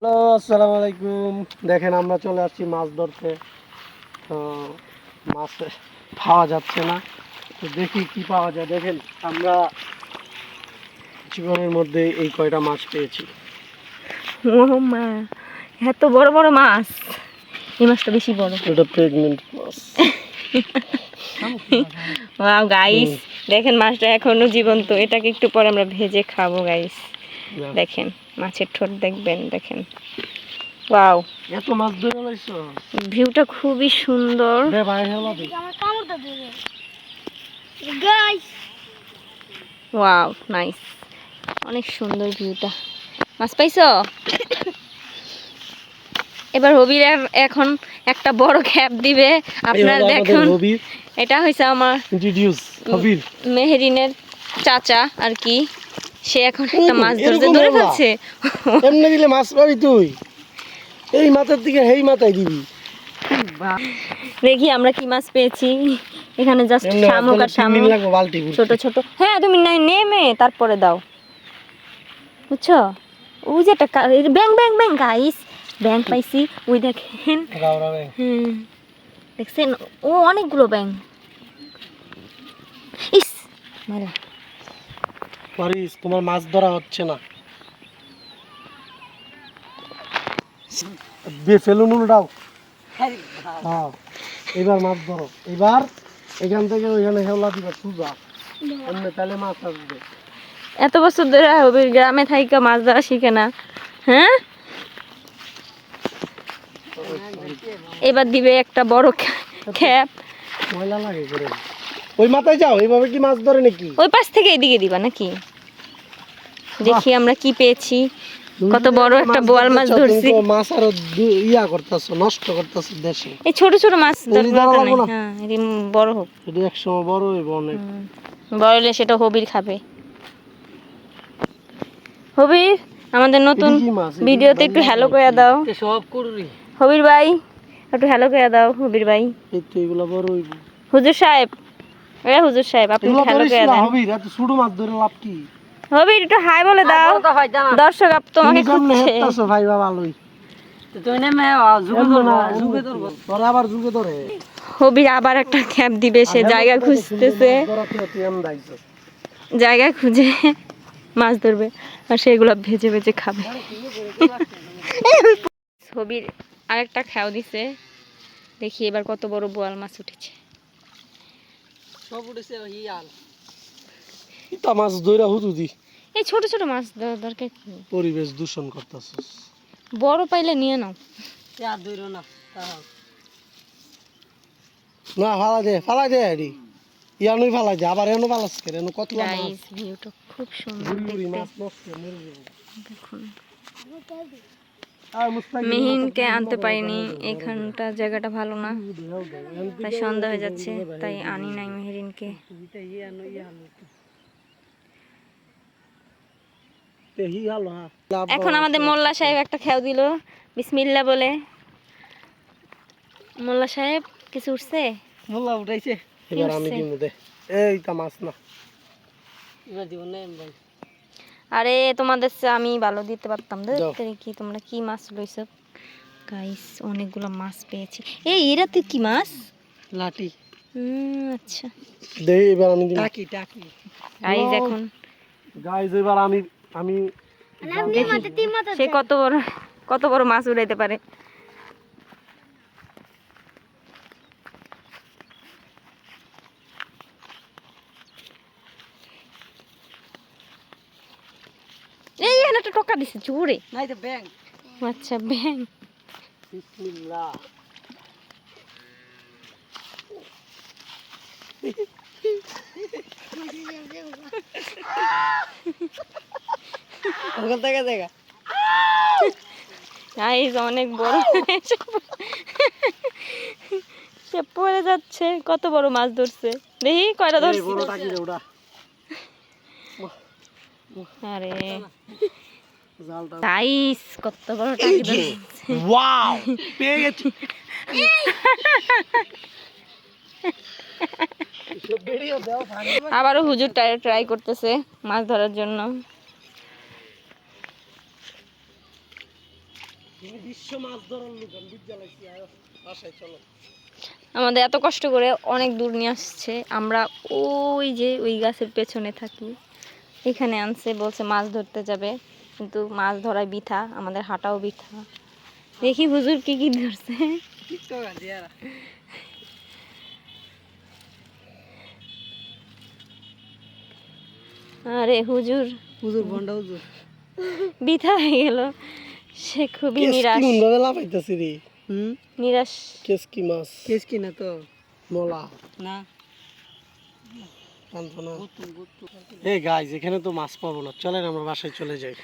Hello, আসসালামু আলাইকুম। দেখেন আমরা চলে আসছি মাছ ধরতে। তো মাছ পাওয়া যাচ্ছে না, তো দেখি কি পাওয়া যায়। দেখেন আমরা জীবনের মধ্যে এই কয়টা মাছ পেয়েছি। ও মা, এত বড় বড় মাছ! এই মাছটা বেশি বড়। এটা প্রেগনেন্ট মাছ। ওয়াও গাইস, দেখেন মাছটা এখনো জীবন্ত। এটাকে একটু পরে আমরা ভেজে খাবো গাইস। দেখেন মাছের ঠোঁট দেখবেন, দেখেন। ওয়াও, এত মাছ ধরে লাইছো? ভিউটা খুবই সুন্দর। দে ভাই হেলা দে। ওয়াও, নাইস, অনেক সুন্দর ভিউটা। মাছ পাইছো? এবার হবির এখন একটা বড় ক্যাপ দিবে। আপনারা দেখুন, এটা হইছে আমার ইন্ট্রোডিউস হবির মেহেরিনের চাচা আর কি। সে এখন একটা মাছ ধরে খাচ্ছে। এমনি দিলে মাছ পাবি তুই? এই মাথার দিকে হেই মাথায় দিবি। দেখি আমরা কি মাছ পেয়েছি। এখানে জাস্ট শামুক আর শামুক, ছোট ছোট। হ্যাঁ, তুমি নেমে তারপরে দাও, বুঝছো? ওই যে একটা ব্যাং ব্যাং ব্যাং গাইস, ব্যাং পাইছি। ওই দেখেন, হ্যাঁ দেখছেন, ও অনেকগুলো ব্যাং। ইস মারা, পারিস, তোমার মাছ ধরা হচ্ছে না। ফেলুন উল্টাও। হ্যাঁ, এবার মাছ ধরো। এবার এখান থেকে ওইখানে হেওলা দিবা সুজা, এমনি তাহলে মাছ আসবে। এত বছর ধরে হবে গ্রামে থাইকা মাছ ধরা শিখে না? হ্যাঁ, এবার দিবে একটা বড় খ্যাপ। ময়লা লাগে করে। ওই মাথায় যাও, এইভাবে কি মাছ ধরে নাকি? ওই পাশ থেকে এদিকে দিবা নাকি? দেখি আমরা কি পেয়েছি। কত বড় একটা বোয়াল মাছ ধরছি। মাছ আর ইয়া করতেছো, নষ্ট করতেছো দেশে। এই ছোট ছোট মাছ দরকার নাই। হ্যাঁ, এটি বড় হোক। এটি একসময় বড় হইব অনেক। বড় হলে সেটা হবির খাবে। হবির, আমাদের নতুন ভিডিওতে একটু হ্যালো করে দাও। সব করবি হবির ভাই, একটু হ্যালো করে দাও হবির ভাই। এই তো এগুলা বড় হইব। হুজুর সাহেব, হুজুর সাহেব, আপনি হ্যালো করে দেন। হবির এত ছোট মাছ ধরে লাভ কি? হবির একটু হাই বলে দাও, দর্শক আপ তোমাকে খুঁজছে। ভাই বাবা ভালোই। হবির আবার একটা ক্যাপ দিবে, সে জায়গা খুঁজতেছে। জায়গা খুঁজে মাছ ধরবে আর সেগুলো ভেজে ভেজে খাবে। হবির আরেকটা খেয়াও দিছে। দেখি এবার কত বড় বোয়াল মাছ উঠেছে। মাছ ধইরা হুজুদি, এই ছোট ছোট মাছ দরকার কি? পরিবেশ দূষণ করতেছিস। বড় পাইলে নিয়ে নাও। না ফালাই দে আরে। ইয়ানুই ফালাই দে, আবার এনো ফালাস করে, এনো কতলা মাছ। গাইস, ভিউটা খুব সুন্দর মাছ দেখতে। নষ্ট মরে যাবে। দেখুন, আর মুস্তাকিম মেহিনকে আনতে পারিনি, এখানটা জায়গাটা ভালো না, তাই সন্ধ্যা হয়ে যাচ্ছে, তাই আনি নাই মেহেরিনকে। এখন আমাদের মোল্লা সাহেব একটা খেয়াও দিল বিসমিল্লাহ বলে। মোল্লা সাহেব কিছু উঠছে? মোল্লা উঠাইছে। এবার আমি দিব দে। এইটা মাছ না, এবার দিব না। আরে তোমাদের চেয়ে আমি ভালো দিতে পারতাম। দেখতে কি তোমরা কি মাছ লইছো গাইস, অনেকগুলো মাছ পেয়েছি। এই এরা তো কি মাছ? লাটি। আচ্ছা, দে এবার আমি দিব। টাকি গাইস এখন এবার আমি সে কত বড় মাছ উড়াইতে পারে। এই এখানে একটা টকা দিছে জোরে। নাই তো ব্যাং। আচ্ছা, ব্যাং। বিসমিল্লাহ। ওখান থেকে দেখা গাইস অনেক বড়, সে পড়ে যাচ্ছে। কত বড় মাছ ধরছে দেখি, কয়টা ধরছে। আরে গাইস, কত বড় টাকি ধরছে। ওয়াও, পেয়ে গেছি। আবারও হুজুর ট্রাই করতেছে মাছ ধরার জন্য। বিশ্ব মাছ ধরার লোক আমি বিদ্যালয় বাসায় চলো। আমাদের এত কষ্ট করে অনেক দূর নিয়ে আসছে, আমরা ওই যে ওই গাছের পেছনে থাকি, এখানে আনছে, বলছে মাছ ধরতে যাবে, কিন্তু মাছ ধরায় বৃথা, আমাদের হাঁটাও বৃথা। দেখি হুজুর কি কি ধরছে। আরে হুজুর ভন্ডা হুজুর বৃথা হয়ে গেল, সে খুবই নিরাশ। লাফাইতেছি রে। নিরাশ। কেসকি মাছ, কেসকি না তো মলা না। এই গাইস, এখানে তো মাছ পাবো না, চলেন আমরা বাসায় চলে যাই।